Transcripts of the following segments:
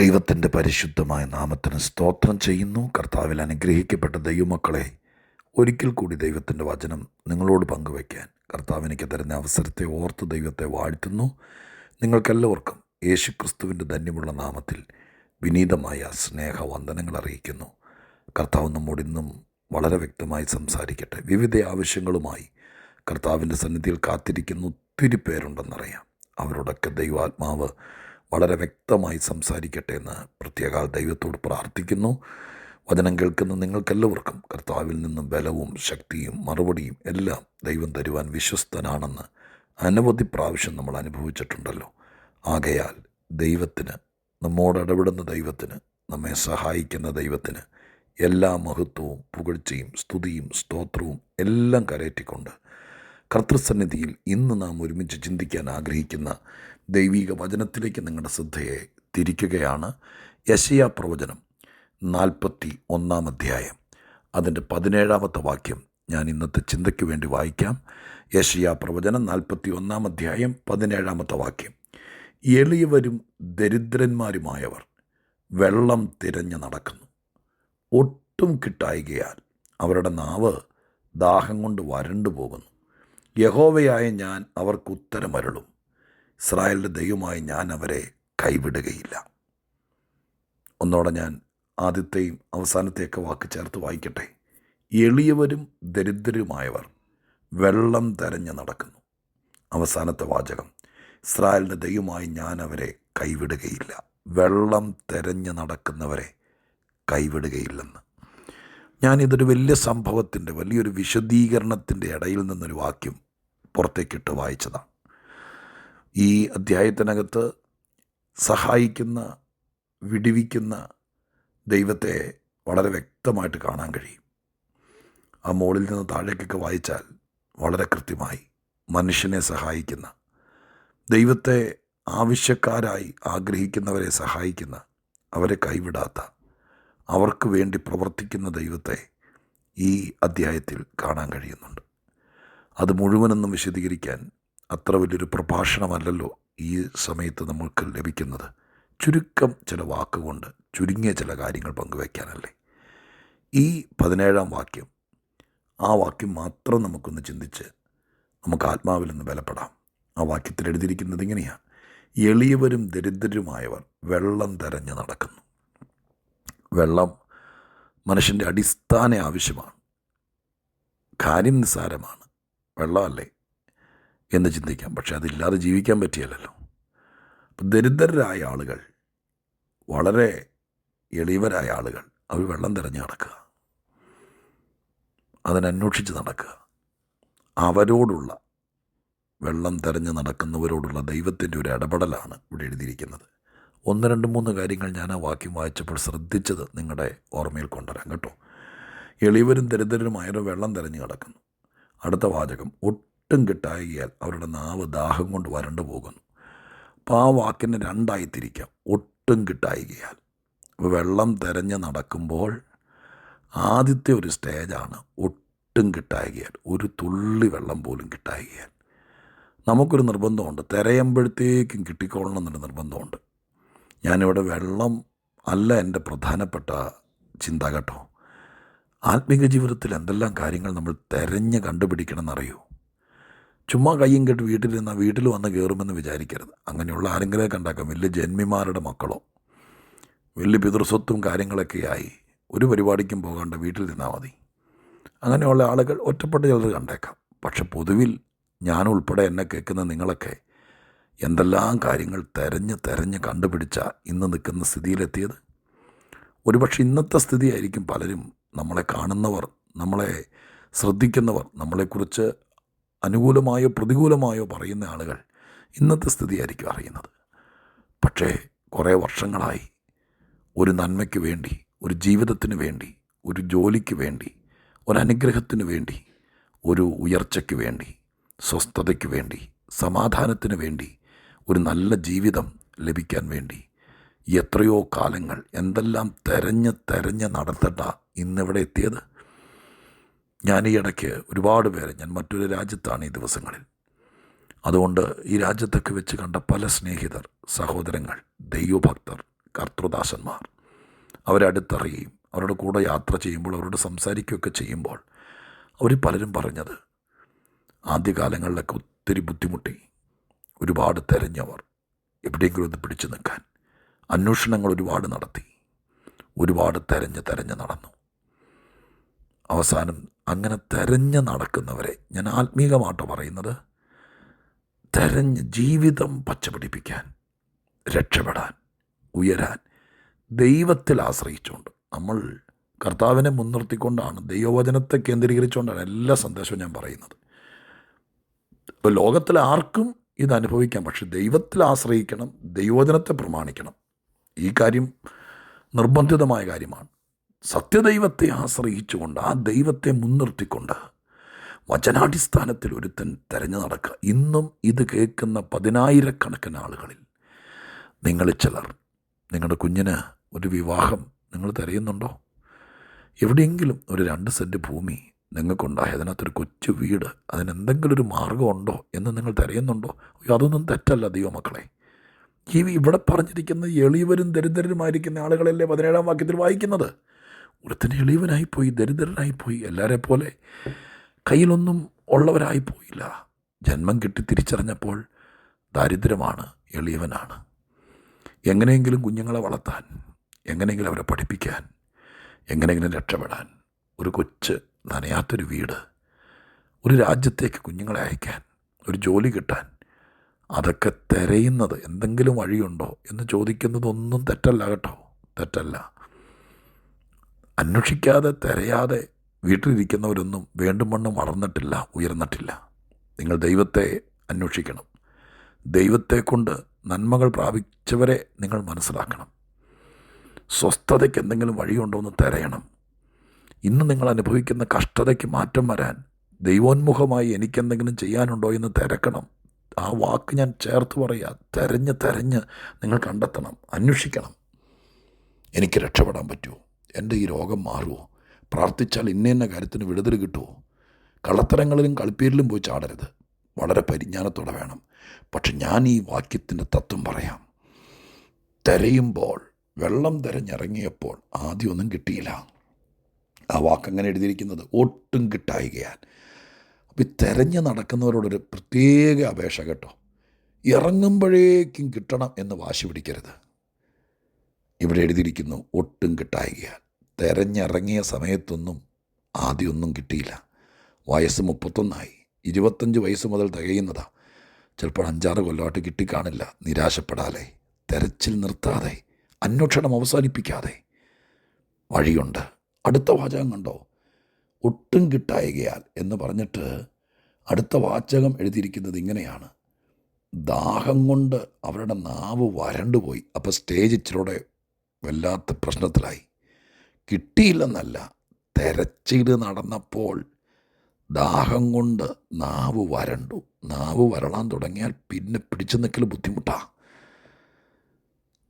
ദൈവത്തിൻ്റെ പരിശുദ്ധമായ നാമത്തിന് സ്തോത്രം ചെയ്യുന്നു. കർത്താവിൽ അനുഗ്രഹിക്കപ്പെട്ട ദൈവമക്കളെ, ഒരിക്കൽ കൂടി ദൈവത്തിൻ്റെ വചനം നിങ്ങളോട് പങ്കുവയ്ക്കാൻ കർത്താവ് എനിക്ക് തരുന്ന അവസരത്തെ ഓർത്ത് ദൈവത്തെ വാഴ്ത്തുന്നു. നിങ്ങൾക്കെല്ലാവർക്കും യേശുക്രിസ്തുവിൻ്റെ ധന്യമുള്ള നാമത്തിൽ വിനീതമായ സ്നേഹവന്ദനങ്ങൾ അറിയിക്കുന്നു. കർത്താവ് നമ്മോട് ഇന്നും വളരെ വ്യക്തമായി സംസാരിക്കട്ടെ. വിവിധ ആവശ്യങ്ങളുമായി കർത്താവിൻ്റെ സന്നിധിയിൽ കാത്തിരിക്കുന്ന ഒത്തിരി പേരുണ്ടെന്നറിയാം. അവരോടൊക്കെ ദൈവാത്മാവ് വളരെ വ്യക്തമായി സംസാരിക്കട്ടെ എന്ന് പ്രത്യേക ദൈവത്തോട് പ്രാർത്ഥിക്കുന്നു. വചനം കേൾക്കുന്ന നിങ്ങൾക്കെല്ലാവർക്കും കർത്താവിൽ നിന്നും ബലവും ശക്തിയും മറുപടിയും എല്ലാം ദൈവം തരുവാൻ വിശ്വസ്തനാണെന്ന് അനവധി പ്രാവശ്യം നമ്മൾ അനുഭവിച്ചിട്ടുണ്ടല്ലോ. ആകയാൽ ദൈവത്തിന്, നമ്മോട് ഇടപെടുന്ന ദൈവത്തിന്, നമ്മെ സഹായിക്കുന്ന ദൈവത്തിന് എല്ലാ മഹത്വവും പുകഴ്ചയും സ്തുതിയും സ്തോത്രവും എല്ലാം കരയറ്റിക്കൊണ്ട് കർത്തൃസന്നിധിയിൽ ഇന്ന് നാം ഒരുമിച്ച് ചിന്തിക്കാൻ ആഗ്രഹിക്കുന്ന ദൈവിക വചനത്തിലേക്ക് നിങ്ങളുടെ ശ്രദ്ധയെ തിരിക്കുകയാണ്. യെശയ്യാ പ്രവചനം 41-ാം അധ്യായം അതിൻ്റെ 17-ാമത്തെ വാക്യം ഞാൻ ഇന്നത്തെ ചിന്തയ്ക്ക് വേണ്ടി വായിക്കാം. യെശയ്യാ പ്രവചനം 41-ാം അധ്യായം 17-ാമത്തെ വാക്യം. എളിയവരും ദരിദ്രന്മാരുമായവർ വെള്ളം തിരഞ്ഞു നടക്കുന്നു, ഒട്ടും കിട്ടായികയാൽ അവരുടെ നാവ് ദാഹം കൊണ്ട് വരണ്ടു പോകുന്നു. യഹോവയായ ഞാൻ അവർക്ക് ഉത്തരമരുളും, ഇസ്രായേലിൻ്റെ ദൈവമായി ഞാൻ അവരെ കൈവിടുകയില്ല. ഒന്നോടെ ഞാൻ ആദ്യത്തെയും അവസാനത്തെയൊക്കെ വാക്ക് ചേർത്ത് വായിക്കട്ടെ. എളിയവരും ദരിദ്രരുമായവർ വെള്ളം തെരഞ്ഞു നടക്കുന്നു. അവസാനത്തെ വാചകം, ഇസ്രായേലിൻ്റെ ദൈവമായി ഞാൻ അവരെ കൈവിടുകയില്ല. വെള്ളം തെരഞ്ഞു നടക്കുന്നവരെ കൈവിടുകയില്ലെന്ന്. ഞാനിതൊരു വലിയ സംഭവത്തിൻ്റെ, വലിയൊരു വിശദീകരണത്തിൻ്റെ ഇടയിൽ നിന്നൊരു വാക്യം പുറത്തേക്കിട്ട് വായിച്ചതാണ്. ഈ അധ്യായത്തിനകത്ത് സഹായിക്കുന്ന, വിടുവിക്കുന്ന ദൈവത്തെ വളരെ വ്യക്തമായിട്ട് കാണാൻ കഴിയും. ആ മുകളിൽ നിന്ന് താഴേക്കൊക്കെ വായിച്ചാൽ വളരെ കൃത്യമായി മനുഷ്യനെ സഹായിക്കുന്ന, ദൈവത്തെ ആവശ്യക്കാരായി ആഗ്രഹിക്കുന്നവരെ സഹായിക്കുന്ന, അവരെ കൈവിടാത്ത, അവർക്ക് വേണ്ടി പ്രവർത്തിക്കുന്ന ദൈവത്തെ ഈ അധ്യായത്തിൽ കാണാൻ കഴിയുന്നുണ്ട്. അത് മുഴുവനൊന്നും വിശദീകരിക്കാൻ അത്ര വലിയൊരു പ്രഭാഷണമല്ലല്ലോ ഈ സമയത്ത് നമ്മൾക്ക് ലഭിക്കുന്നത്. ചുരുക്കം ചില വാക്കുകൊണ്ട് ചുരുങ്ങിയ ചില കാര്യങ്ങൾ പങ്കുവയ്ക്കാനല്ലേ. ഈ 17-ാം വാക്യം, ആ വാക്യം മാത്രം നമുക്കൊന്ന് ചിന്തിച്ച് നമുക്ക് ആത്മാവിൽ നിന്ന് ബലപ്പെടാം. ആ വാക്യത്തിൽ എഴുതിയിരിക്കുന്നത് ഇങ്ങനെയാണ്: എളിയവരും ദരിദ്രരുമായവർ വെള്ളം തെരഞ്ഞു നടക്കുന്നു. വെള്ളം മനുഷ്യൻ്റെ അടിസ്ഥാന ആവശ്യമാണ്. കാര്യം നിസ്സാരമാണ്, വെള്ളമല്ലേ എന്ന് ചിന്തിക്കാം. പക്ഷെ അതില്ലാതെ ജീവിക്കാൻ പറ്റിയല്ലോ. അപ്പം ദരിദ്രരായ ആളുകൾ, വളരെ എളിയവരായ ആളുകൾ, അവർ വെള്ളം തിരഞ്ഞ് നടക്കുക, അതിനന്വേഷിച്ച് നടക്കുക. അവരോടുള്ള, വെള്ളം തിരഞ്ഞ് നടക്കുന്നവരോടുള്ള ദൈവത്തിൻ്റെ ഒരു ഇടപെടലാണ് ഇവിടെ എഴുതിയിരിക്കുന്നത്. 1, 2, 3 കാര്യങ്ങൾ ഞാൻ ആ വാക്യം വായിച്ചപ്പോൾ ശ്രദ്ധിച്ചത് നിങ്ങളുടെ ഓർമ്മയിൽ കൊണ്ടുവരാം കേട്ടോ. എളിയവരും ദരിദ്രരുമായവർ വെള്ളം തിരഞ്ഞ് നടക്കുന്നു. അടുത്ത വാചകം, ഒട്ടും കിട്ടായികയാൽ അവരുടെ നാവ് ദാഹം കൊണ്ട് വരണ്ടു പോകുന്നു. അപ്പോൾ ആ വാക്കിനെ രണ്ടായി തിരിക്കാം. ഒട്ടും കിട്ടായികയാൽ, അപ്പോൾ വെള്ളം തിരഞ്ഞ് നടക്കുമ്പോൾ ആദ്യത്തെ ഒരു സ്റ്റേജാണ് ഒട്ടും കിട്ടായികയാൽ. ഒരു തുള്ളി വെള്ളം പോലും കിട്ടായികയാൽ. നമുക്കൊരു നിർബന്ധമുണ്ട്, തിരയുമ്പോഴത്തേക്കും കിട്ടിക്കൊള്ളണം എന്നൊരു നിർബന്ധമുണ്ട്. ഞാനിവിടെ വെള്ളം അല്ല എൻ്റെ പ്രധാനപ്പെട്ട ചിന്ത കേട്ടോ. ആത്മീക ജീവിതത്തിൽ എന്തെല്ലാം കാര്യങ്ങൾ നമ്മൾ തിരഞ്ഞ് കണ്ടുപിടിക്കണമെന്നറിയൂ. ചുമ്മാ കയ്യും കെട്ട് വീട്ടിലിരുന്നാൽ വീട്ടിൽ വന്ന് കയറുമെന്ന് വിചാരിക്കരുത്. അങ്ങനെയുള്ള ആരെങ്കിലും കണ്ടാക്കാം, വലിയ ജന്മിമാരുടെ മക്കളോ വലിയ പിതൃസ്വത്തും കാര്യങ്ങളൊക്കെയായി ഒരു പരിപാടിക്കും പോകാണ്ട് വീട്ടിലിരുന്നാൽ മതി. അങ്ങനെയുള്ള ആളുകൾ ഒറ്റപ്പെട്ട ചിലർ കണ്ടേക്കാം. പക്ഷെ പൊതുവിൽ ഞാനുൾപ്പെടെ എന്നെ കേൾക്കുന്ന നിങ്ങളൊക്കെ എന്തെല്ലാം കാര്യങ്ങൾ തിരഞ്ഞ് കണ്ടുപിടിച്ച ഇന്ന് നിൽക്കുന്ന സ്ഥിതിയിലെത്തിയത്. ഒരുപക്ഷെ ഇന്നത്തെ സ്ഥിതിയായിരിക്കും പലരും, നമ്മളെ കാണുന്നവർ, നമ്മളെ ശ്രദ്ധിക്കുന്നവർ, നമ്മളെക്കുറിച്ച് അനുകൂലമായോ പ്രതികൂലമായോ പറയുന്ന ആളുകൾ ഇന്നത്തെ സ്ഥിതിയായിരിക്കും അറിയുന്നത്. പക്ഷേ കുറേ വർഷങ്ങളായി ഒരു നന്മയ്ക്ക് വേണ്ടി, ഒരു ജീവിതത്തിന് വേണ്ടി, ഒരു ജോലിക്ക് വേണ്ടി, ഒരനുഗ്രഹത്തിന് വേണ്ടി, ഒരു ഉയർച്ചയ്ക്ക് വേണ്ടി, സ്വസ്ഥതയ്ക്ക് വേണ്ടി, സമാധാനത്തിന് വേണ്ടി, ഒരു നല്ല ജീവിതം ലഭിക്കാൻ വേണ്ടി എത്രയോ കാലങ്ങൾ എന്തെല്ലാം തെരഞ്ഞ് നടത്തട്ട ഇന്നിവിടെ എത്തിയത്. ഞാൻ ഈ ഇടയ്ക്ക് ഒരുപാട് പേരെ, ഞാൻ മറ്റൊരു രാജ്യത്താണ് ഈ ദിവസങ്ങളിൽ, അതുകൊണ്ട് ഈ രാജ്യത്തൊക്കെ വെച്ച് കണ്ട പല സ്നേഹിതർ, സഹോദരങ്ങൾ, ദൈവഭക്തർ, കർത്തൃദാസന്മാർ. അവരടുത്തറിയുകയും അവരുടെ കൂടെ യാത്ര ചെയ്യുമ്പോൾ അവരോട് സംസാരിക്കുകയൊക്കെ ചെയ്യുമ്പോൾ അവർ പലരും പറഞ്ഞത്, ആദ്യകാലങ്ങളിലൊക്കെ ഒത്തിരി ബുദ്ധിമുട്ടി, ഒരുപാട് തിരഞ്ഞവർ എവിടെയെങ്കിലും ഒന്ന് പിടിച്ചു നിൽക്കാൻ, അന്വേഷണങ്ങൾ ഒരുപാട് നടത്തി, ഒരുപാട് തിരഞ്ഞ് നടന്നു. അവസാനം അങ്ങനെ തിരഞ്ഞ് നടക്കുന്നവരെ ഞാൻ ആത്മീകമായിട്ട് പറയുന്നത്, തിരഞ്ഞ് ജീവിതം പച്ചപിടിപ്പിക്കാൻ, രക്ഷപ്പെടാൻ, ഉയരാൻ ദൈവത്തിൽ ആശ്രയിച്ചുകൊണ്ട്, നമ്മൾ കർത്താവിനെ മുൻനിർത്തിക്കൊണ്ടാണ്, ദൈവവചനത്തെ കേന്ദ്രീകരിച്ചുകൊണ്ടാണ് എല്ലാ സന്ദേശവും ഞാൻ പറയുന്നത്. ഇപ്പോൾ ലോകത്തിൽ ആർക്കും ഇത് അനുഭവിക്കാം, പക്ഷെ ദൈവത്തിൽ ആശ്രയിക്കണം, ദൈവവചനത്തെ പ്രമാണിക്കണം. ഈ കാര്യം നിർബന്ധിതമായ കാര്യമാണ്. സത്യദൈവത്തെ ആശ്രയിച്ചുകൊണ്ട്, ആ ദൈവത്തെ മുൻനിർത്തിക്കൊണ്ട് വചനാടിസ്ഥാനത്തിൽ ഒരുത്തൻ തിരഞ്ഞു നടക്കുക. ഇന്നും ഇത് കേൾക്കുന്ന 10,000-കണക്കിന് ആളുകളിൽ നിങ്ങൾ ചിലർ, നിങ്ങളുടെ കുഞ്ഞിന് ഒരു വിവാഹം നിങ്ങൾ തിരയുന്നുണ്ടോ? എവിടെയെങ്കിലും ഒരു 2 സെൻറ്റ് ഭൂമി നിങ്ങൾക്കുണ്ടായി, അതിനകത്തൊരു കൊച്ചു വീട്, അതിനെന്തെങ്കിലും ഒരു മാർഗമുണ്ടോ എന്ന് നിങ്ങൾ തിരയുന്നുണ്ടോ? അതൊന്നും തെറ്റല്ല ദൈവമക്കളെ. ഇവിടെ പറഞ്ഞിരിക്കുന്നത് എളിയവരും ദരിദ്രരുമായിരിക്കുന്ന ആളുകളല്ലേ 17-ാം വാക്യത്തിൽ വായിക്കുന്നത്. ഒരുത്തന് എളിയവനായിപ്പോയി, ദരിദ്രനായിപ്പോയി, എല്ലാവരെ പോലെ കയ്യിലൊന്നും ഉള്ളവരായിപ്പോയില്ല. ജന്മം കിട്ടി തിരിച്ചറിഞ്ഞപ്പോൾ ദാരിദ്ര്യമാണ്, എളിയവനാണ്. എങ്ങനെയെങ്കിലും കുഞ്ഞുങ്ങളെ വളർത്താൻ, എങ്ങനെയെങ്കിലും അവരെ പഠിപ്പിക്കാൻ, എങ്ങനെയെങ്കിലും രക്ഷപ്പെടാൻ, ഒരു കൊച്ച് നനയാത്തൊരു വീട്, ഒരു രാജ്യത്തേക്ക് കുഞ്ഞുങ്ങളെ അയക്കാൻ, ഒരു ജോലി കിട്ടാൻ, അതൊക്കെ തിരയുന്നത് എന്തെങ്കിലും വഴിയുണ്ടോ എന്ന് ചോദിക്കുന്നതൊന്നും തെറ്റല്ല കേട്ടോ, തെറ്റല്ല. അന്വേഷിക്കാതെ തിരയാതെ വീട്ടിലിരിക്കുന്നവരൊന്നും വേണ്ടും വണ്ണം വളർന്നിട്ടില്ല, ഉയർന്നിട്ടില്ല. നിങ്ങൾ ദൈവത്തെ അന്വേഷിക്കണം. ദൈവത്തെ കൊണ്ട് നന്മകൾ പ്രാപിച്ചവരെ നിങ്ങൾ മനസ്സിലാക്കണം. സ്വസ്ഥതയ്ക്ക് എന്തെങ്കിലും വഴിയുണ്ടോ എന്ന് തിരയണം. ഇന്ന് നിങ്ങൾ അനുഭവിക്കുന്ന കഷ്ടതയ്ക്ക് മാറ്റം വരാൻ ദൈവോന്മുഖമായി എനിക്കെന്തെങ്കിലും ചെയ്യാനുണ്ടോ എന്ന് തിരക്കണം. ആ വാക്ക് ഞാൻ ചേർത്ത് പറയുക. തിരഞ്ഞ് നിങ്ങൾ കണ്ടെത്തണം, അന്വേഷിക്കണം. എനിക്ക് രക്ഷപ്പെടാൻ പറ്റുമോ? എൻ്റെ ഈ രോഗം മാറുമോ? പ്രാർത്ഥിച്ചാൽ ഇന്ന കാര്യത്തിന് വിടുതൽ കിട്ടുമോ? കള്ളത്തരങ്ങളിലും കളിപ്പീരിലും പോയി ചാടരുത്. വളരെ പരിജ്ഞാനത്തോടെ വേണം. പക്ഷെ ഞാൻ ഈ വാക്യത്തിൻ്റെ തത്വം പറയാം. തിരയുമ്പോൾ, വെള്ളം തിരഞ്ഞിറങ്ങിയപ്പോൾ ആദ്യമൊന്നും കിട്ടിയില്ല. ആ വാക്കങ്ങനെ എഴുതിയിരിക്കുന്നത്, ഒട്ടും കിട്ടായികയാൽ. അപ്പോൾ ഈ തിരഞ്ഞ് നടക്കുന്നവരോടൊരു പ്രത്യേക അപേക്ഷ കേട്ടോ, ഇറങ്ങുമ്പോഴേക്കും കിട്ടണം എന്ന് വാശി പിടിക്കരുത്. ഇവിടെ എഴുതിയിരിക്കുന്നു, ഒട്ടും കിട്ടായികയാൽ. തിരഞ്ഞിറങ്ങിയ സമയത്തൊന്നും ആദ്യമൊന്നും കിട്ടിയില്ല. വയസ്സ് 31 25 വയസ്സ് മുതൽ തികയുന്നതാ. ചിലപ്പോൾ 5-6 കൊല്ലമായിട്ട് കിട്ടിക്കാണില്ല. നിരാശപ്പെടാതെ, തെരച്ചിൽ നിർത്താതെ, അന്വേഷണം അവസാനിപ്പിക്കാതെ വഴിയുണ്ട്. അടുത്ത വാചകം കണ്ടോ, ഒട്ടും കിട്ടായികയാൽ എന്ന് പറഞ്ഞിട്ട് അടുത്ത വാചകം എഴുതിയിരിക്കുന്നത് ഇങ്ങനെയാണ്, ദാഹം കൊണ്ട് അവരുടെ നാവ് വരണ്ടുപോയി. അപ്പോൾ സ്റ്റേജ് ഇച്ചിലൂടെ വല്ലാത്ത പ്രശ്നത്തിലായി. കിട്ടിയില്ലെന്നല്ല, തെരച്ചിൽ നടന്നപ്പോൾ ദാഹം കൊണ്ട് നാവ് വരണ്ടു. നാവ് വരളാൻ തുടങ്ങിയാൽ പിന്നെ പിടിച്ചു നിൽക്കൽ ബുദ്ധിമുട്ടാണ്.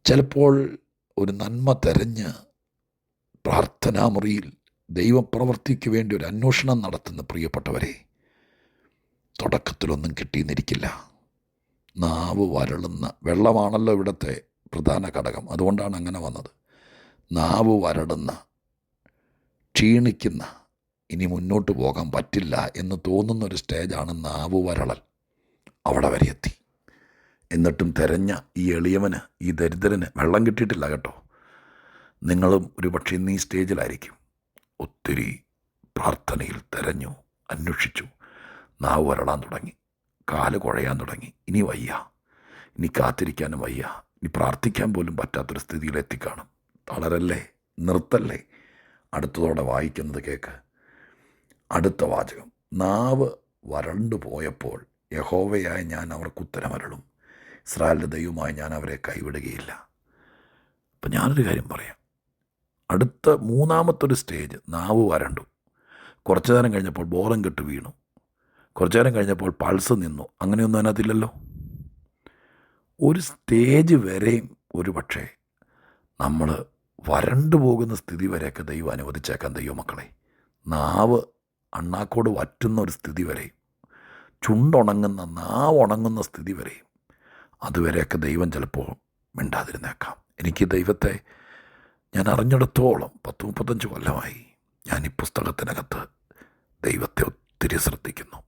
ചിലപ്പോൾ ഒരു നന്മ തെരഞ്ഞ് പ്രാർത്ഥനാമുറിയിൽ ദൈവപ്രവൃത്തിക്ക് വേണ്ടി ഒരു അന്വേഷണം നടത്തുന്ന പ്രിയപ്പെട്ടവരെ, തുടക്കത്തിലൊന്നും കിട്ടിയെന്നിരിക്കില്ല. നാവ് വരളുന്ന വെള്ളമാണല്ലോ ഇവിടുത്തെ പ്രധാന ഘടകം. അതുകൊണ്ടാണ് അങ്ങനെ വന്നത്. നാവ് വരടുന്ന, ക്ഷീണിക്കുന്ന, ഇനി മുന്നോട്ട് പോകാൻ പറ്റില്ല എന്ന് തോന്നുന്നൊരു സ്റ്റേജാണ് നാവ് വരളൽ. അവിടെ വരെ എത്തി. എന്നിട്ടും തിരഞ്ഞ ഈ എളിയവന്, ഈ ദരിദ്രന് വെള്ളം കിട്ടിയിട്ടില്ല കേട്ടോ. നിങ്ങളും ഒരു പക്ഷേ ഇന്ന് ഈ സ്റ്റേജിലായിരിക്കും. ഒത്തിരി പ്രാർത്ഥനയിൽ തിരഞ്ഞു, അന്വേഷിച്ചു, നാവ് വരളാൻ തുടങ്ങി, കാല് കുഴയാൻ തുടങ്ങി. ഇനി വയ്യ, ഇനി കാത്തിരിക്കാനും വയ്യ, ഇനി പ്രാർത്ഥിക്കാൻ പോലും പറ്റാത്തൊരു സ്ഥിതിയിലെത്തിക്കാണും. തളരല്ലേ, നിർത്തല്ലേ. അടുത്തതോടെ വായിക്കുന്നത് കേൾക്ക്. അടുത്ത വാചകം, നാവ് വരണ്ടു പോയപ്പോൾ യഹോവയായ ഞാൻ അവർക്ക് ഉത്തരമരുളും, ഇസ്രായേലിൻ്റെ ദൈവമായി ഞാൻ അവരെ കൈവിടുകയില്ല. അപ്പം ഞാനൊരു കാര്യം പറയാം. അടുത്ത 3-ാമത്തൊരു സ്റ്റേജ്, നാവ് വരണ്ടു. കുറച്ചു നേരം കഴിഞ്ഞപ്പോൾ ബോധം കെട്ട് വീണു. കുറച്ചു നേരം കഴിഞ്ഞപ്പോൾ പൾസ് നിന്നു. അങ്ങനെയൊന്നും അതിനകത്തില്ലല്ലോ. ഒരു സ്റ്റേജ് വരെയും ഒരു പക്ഷേ നമ്മൾ വരണ്ടു പോകുന്ന സ്ഥിതി വരെയൊക്കെ ദൈവം അനുവദിച്ചേക്കാം. ദൈവമക്കളെ, നാവ് അണ്ണാക്കോട് വറ്റുന്ന ഒരു സ്ഥിതി വരെയും, ചുണ്ടുണങ്ങുന്ന, നാവ് ഉണങ്ങുന്ന സ്ഥിതി വരെയും, അതുവരെയൊക്കെ ദൈവം ചിലപ്പോൾ മിണ്ടാതിരുന്നേക്കാം. എനിക്ക് ദൈവത്തെ ഞാൻ അറിഞ്ഞിടത്തോളം 10-35 കൊല്ലമായി ഞാൻ ഈ പുസ്തകത്തിനകത്ത് ദൈവത്തെ ഒത്തിരി ശ്രദ്ധിക്കുന്നു.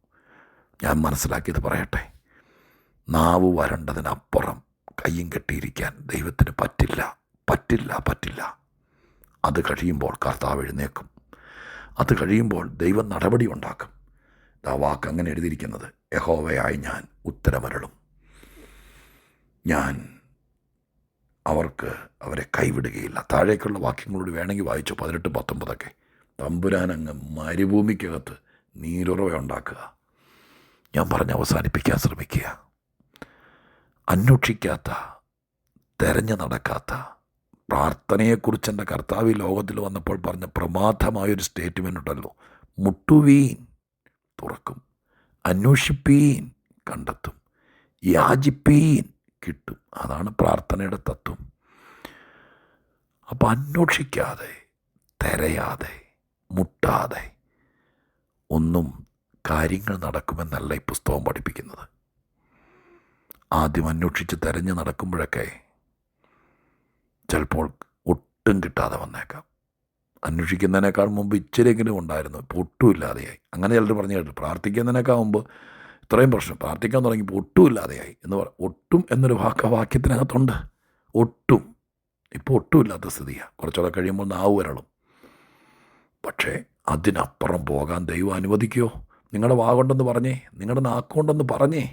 ഞാൻ മനസ്സിലാക്കിയത് പറയട്ടെ, നാവ് വരണ്ടതിനപ്പുറം കയ്യും കെട്ടിയിരിക്കാൻ ദൈവത്തിന് പറ്റില്ല, പറ്റില്ല, പറ്റില്ല. അത് കഴിയുമ്പോൾ കർത്താവ് എഴുന്നേക്കും. അത് കഴിയുമ്പോൾ ദൈവം നടപടി ഉണ്ടാക്കും. ആ വാക്ക് അങ്ങനെ എഴുതിയിരിക്കുന്നത്, യഹോവയായി ഞാൻ ഉത്തരമരുളും, ഞാൻ അവരെ കൈവിടുകയില്ല. താഴേക്കുള്ള വാക്യങ്ങളോട് വേണമെങ്കിൽ വായിച്ചു 18-19. തമ്പുരാനങ്ങ് മരുഭൂമിക്കകത്ത് നീരുറവ ഉണ്ടാക്കുക. ഞാൻ പറഞ്ഞ് അവസാനിപ്പിക്കാൻ ശ്രമിക്കുക. അന്വേഷിക്കാത്ത, തെരഞ്ഞു നടക്കാത്ത പ്രാർത്ഥനയെക്കുറിച്ച് എൻ്റെ കർത്താവ് ലോകത്തിൽ വന്നപ്പോൾ പറഞ്ഞ പ്രമാദമായൊരു സ്റ്റേറ്റ്മെൻ്റ് ഉണ്ടല്ലോ, മുട്ടുവീൻ തുറക്കും, അന്വേഷിപ്പീൻ കണ്ടെത്തും, യാചിപ്പീൻ കിട്ടും. അതാണ് പ്രാർത്ഥനയുടെ തത്വം. അപ്പം അന്വേഷിക്കാതെ, തിരയാതെ, മുട്ടാതെ ഒന്നും കാര്യങ്ങൾ നടക്കുമെന്നല്ല ഈ പുസ്തകം പഠിപ്പിക്കുന്നത്. ആദ്യം അന്വേഷിച്ച് തിരഞ്ഞ് നടക്കുമ്പോഴൊക്കെ ചിലപ്പോൾ ഒട്ടും കിട്ടാതെ വന്നേക്കാം. അന്വേഷിക്കുന്നതിനേക്കാൾ മുമ്പ് ഇച്ചിരിയെങ്കിലും ഉണ്ടായിരുന്നു, ഇപ്പോൾ ഒട്ടുമില്ലാതെയായി. അങ്ങനെ ചിലർ പറഞ്ഞു കേട്ടു, പ്രാർത്ഥിക്കുന്നതിനേക്കാൾ മുമ്പ് ഇത്രയും പ്രശ്നം, പ്രാർത്ഥിക്കാൻ തുടങ്ങിയപ്പോൾ ഒട്ടുമില്ലാതെയായി എന്ന് ഒട്ടും എന്നൊരു വാക്യത്തിനകത്തുണ്ട്. ഒട്ടും, ഇപ്പോൾ ഒട്ടുമില്ലാത്ത സ്ഥിതിയാണ്. കുറച്ചുകൂടെ കഴിയുമ്പോൾ നാവ് വരളും. പക്ഷേ അതിനപ്പുറം പോകാൻ ദൈവം അനുവദിക്കുമോ? നിങ്ങളുടെ വാഗൊണ്ടെന്ന് പറഞ്ഞേ, നിങ്ങളുടെ നാക്കുകൊണ്ടെന്ന് പറഞ്ഞേ,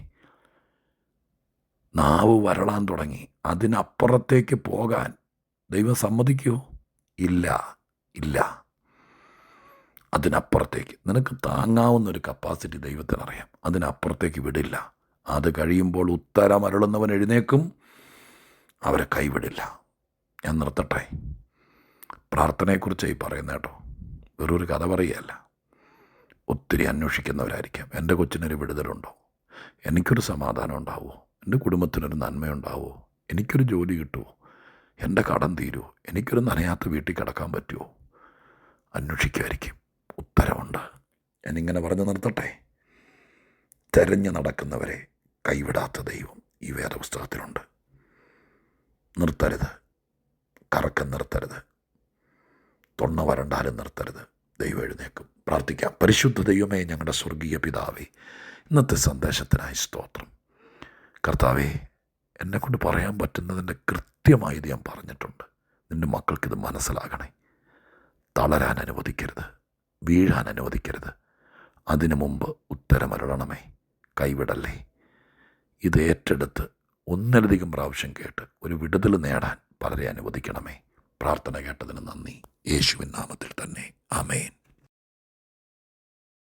നാവ് വരളാൻ തുടങ്ങി. അതിനപ്പുറത്തേക്ക് പോകാൻ ദൈവം സമ്മതിക്കുമോ? ഇല്ല, ഇല്ല. അതിനപ്പുറത്തേക്ക് നിനക്ക് താങ്ങാവുന്നൊരു കപ്പാസിറ്റി ദൈവത്തിനറിയാം. അതിനപ്പുറത്തേക്ക് വിടില്ല. അത് കഴിയുമ്പോൾ ഉത്തരം അരുളുന്നവൻ എഴുന്നേക്കും, അവരെ കൈവിടില്ല. ഞാൻ നിർത്തട്ടെ. പ്രാർത്ഥനയെക്കുറിച്ച് ഈ പറയുന്ന കേട്ടോ, വെറൊരു കഥ പറയുകയല്ല. ഒത്തിരി അന്വേഷിക്കുന്നവരായിരിക്കാം. എൻ്റെ കൊച്ചിനൊരു വിടുതലുണ്ടോ? എനിക്കൊരു സമാധാനം ഉണ്ടാവുമോ? എൻ്റെ കുടുംബത്തിനൊരു നന്മയുണ്ടാവുമോ? എനിക്കൊരു ജോലി കിട്ടുമോ? എൻ്റെ കടം തീരുമോ? എനിക്കൊരു നനയാത്ത വീട്ടിൽ കിടക്കാൻ പറ്റുമോ? അന്വേഷിക്കുമായിരിക്കും. ഉത്തരമുണ്ട്. ഞാനിങ്ങനെ പറഞ്ഞു നിർത്തട്ടെ. തെരഞ്ഞു നടക്കുന്നവരെ കൈവിടാത്ത ദൈവം ഈ വേദപുസ്തകത്തിലുണ്ട്. നിർത്തരുത്, കറക്കം നിർത്തരുത്, തൊണ്ണ വരണ്ടാലും നിർത്തരുത്. ദൈവം എഴുന്നേക്കും. പ്രാർത്ഥിക്കാം. പരിശുദ്ധ ദൈവമേ, ഞങ്ങളുടെ സ്വർഗീയ പിതാവേ, ഇന്നത്തെ സന്ദേശത്തിനായി സ്തോത്രം. കർത്താവേ, എന്നെക്കൊണ്ട് പറയാൻ പറ്റുന്നതിൻ്റെ കൃത്യമായി ഇത് ഞാൻ പറഞ്ഞിട്ടുണ്ട്. നിൻ്റെ മക്കൾക്കിത് മനസ്സിലാകണേ. തളരാൻ അനുവദിക്കരുത്, വീഴാൻ അനുവദിക്കരുത്. അതിനു മുമ്പ് ഉത്തരമരുളണമേ, കൈവിടല്ലേ. ഇത് ഏറ്റെടുത്ത് ഒന്നിലധികം പ്രാവശ്യം കേട്ട് ഒരു വിടുതൽ നേടാൻ പലരെ അനുവദിക്കണമേ. പ്രാർത്ഥന കേട്ടതിന് നന്ദി. യേശുവിൻ നാമത്തിൽ തന്നെ. ആമേൻ.